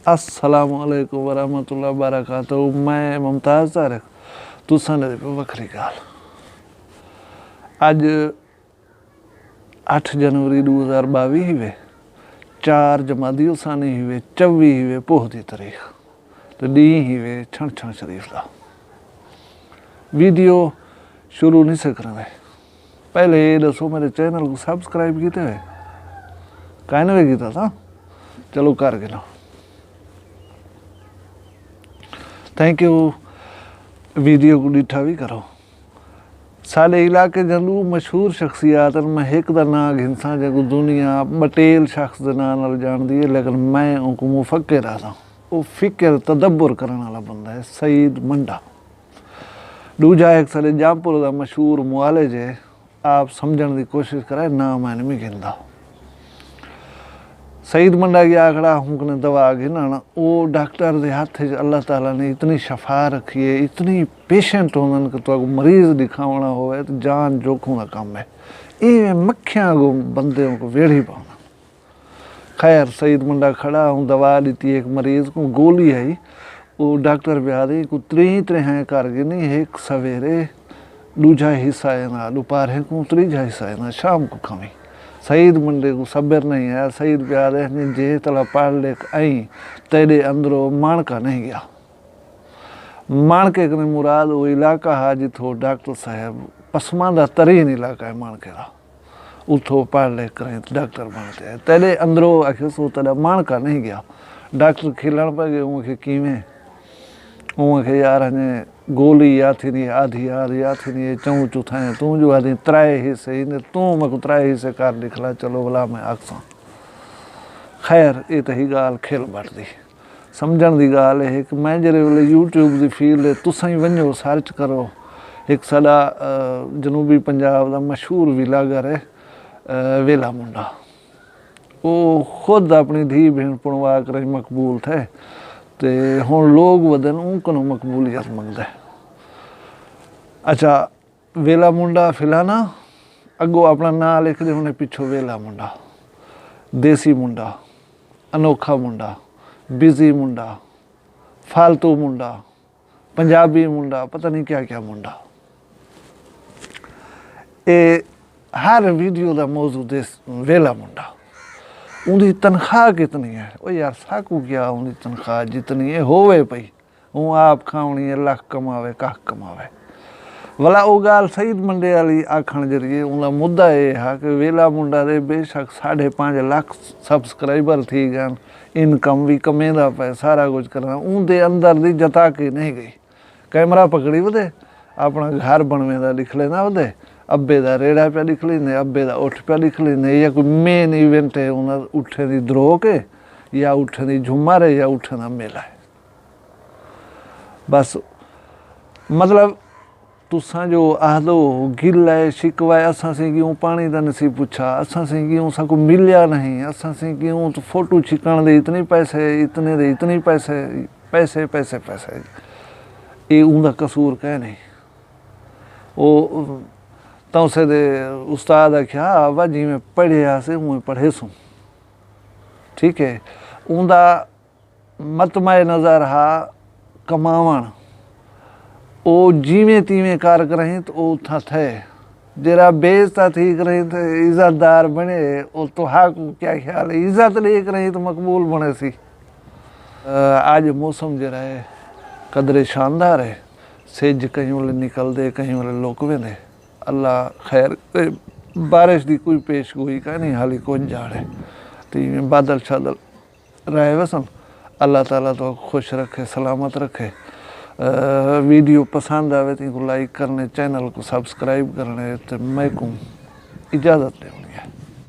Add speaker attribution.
Speaker 1: अस्सलामुअलैकुम वरहमतुल्लाहि वबरकातुहू। मैं मुमताज़ तारिक तुसां दे वखरी गाल। अज 8 जनवरी 2022 हुए 4 जमादी उसानी हुए 24 हुए पोह की तारीख तो डी हुए छण छण शरीफ का। वीडियो शुरू नहीं से करें पहले ये दसो मेरे चैनल को सब्सक्राइब किते हुए कहीं ना किया था। चलो कर गिना। Thank you. वीडियो को डिठा भी करो। साढ़े इलाके जलू मशहूर शख्सियात मैं एक का ना घिंसा जो दुनिया बटेल शख्स के नाम नाल जानती है, लेकिन मैं उनको मुफक्किर आता वो फिक्र तदब्बर करने वाला बंदा है। सईद मंडा। दूजा एक सारे जामपुर का मशहूर मुआलिज है। आप समझने की कोशिश करें ना मैंने भी गिनता। सईद मंडा की आंकड़ा हमने दवा गिना वो डॉक्टर के हाथ अल्लाह ताला ने इतनी शफा रखी है, इतनी पेशेंट होने कि तो मरीज दिखावना हो तो जान जोखों का काम है। ये मक्खियां को बंदे को वेड़ी पाना। खैर सईद मंडा खड़ा हूँ, दवा दी एक मरीज को गोली आई वो डॉक्टर ब्याह को त्रें कर गिनी। एक सवेरे दूजा हिस्सा है ना दोपहर को तीजा हिस्सा है ना शाम को खमी। सईद मंडे को सब्र नहीं है। सईद प्यारे जे तला पढ़ लिख आई तेरे अंदरों माणका नहीं गया। माणके के मुराद वो इलाका है जिथो डॉक्टर साहब पसमानदा तरीन इलाका है माणके का। उतो पढ़ लिख करें तो डॉक्टर बनते हैं। तेरे अंदरों आखिर सो तेरा माणका नहीं गया। डॉक्टर खिलन पै गए उनके किमें उनके यार ने गोली या थी नहीं आधी आधी या थी नहीं चऊँ चौथा है तू जो आधी त्राए हिस्से ने तू मैं त्राए हिस्से कर लिखला। चलो भला मैं आखसा। खैर ये तो ही गाल खेल बढ़ती समझण की गाल है कि मैं जरे वे यूट्यूब की फील्ड है तुसा ही वनो सर्च करो। एक साडा जनूबी पंजाब का मशहूर विलागर है वेला मुंडा। वो खुद अपनी धी भेण पुणवा कर मकबूल थे तो हुण लोग वदन उनको मकबूलियत मंगदा। अच्छा वेला मुंडा फिलाना अगो अपना ना लिख दे उन्हें पिछो वेला मुंडा, देसी मुंडा, अनोखा मुंडा, बिजी मुंडा, फालतू मुंडा, पंजाबी मुंडा, पता नहीं क्या क्या मुंडा। ये हर वीडियो का मौजू वेला मुंडा। उनकी तनख्वाह कितनी है? ओ यार साकू क्या उनकी तनख्वाह जितनी है होवे पई हूँ आप खावनी है लख कमावे कख कमावे वाला वो गाल सईद मंडे वाली आखण जरिए उनका मुद्दा ये है कि वेला मुंडा दे बेशक 5.5 लाख सबसक्राइबर थी गए, इनकम भी कमेंदा पे सारा कुछ करना उनके अंदर दी जता के नहीं गई। कैमरा पकड़ी वधे अपना घर बनवेंदा लिख लेना वधे अब्बे का रेड़ा पे लिख लेने अब्बे का उठ पे लिख लेने या कोई मेन इवेंट है उन्हें उठे की दरोक है या उठे की झुमर है या उठे का मेला है। बस मतलब तुसा जो आखदो गिल है शिकवा है असा से क्यों पानी का नसी पूछा असा से क्यों साको मिलिया नहीं असा से क्यों तो फोटो छिकण दे इतने पैसे इतने दे इतने पैसे पैसे पैसे पैसे ये उनका कसूर कह नहीं। वो तो से दे उस्ताद आख्या आवा जी मैं पढ़िया से हूँ पढ़े सूँ ठीक है। उनका मतमाए नज़र हा कमावण वो जिमें तीवें कार करें तो वो था थे जरा बेजता ठीक रही थे इज्जतदार बने वो तो हा को क्या ख्याल है इज्जत लेक रही तो मकबूल बने सी। आज मौसम जरा है कदरे शानदार है। सेज कहीं वाले निकल दे कहीं वाले लोकवे दे अल्लाह खैर बारिश की कोई पेश गोई का नहीं हाली कौन जा रहे तो बादल शादल रहे वसन। अल्लाह ताला तो खुश रखे सलामत रखे। वीडियो पसंद आवे तो लाइक करने चैनल को सब्सक्राइब करने तो मैं को इजाज़त देनी है।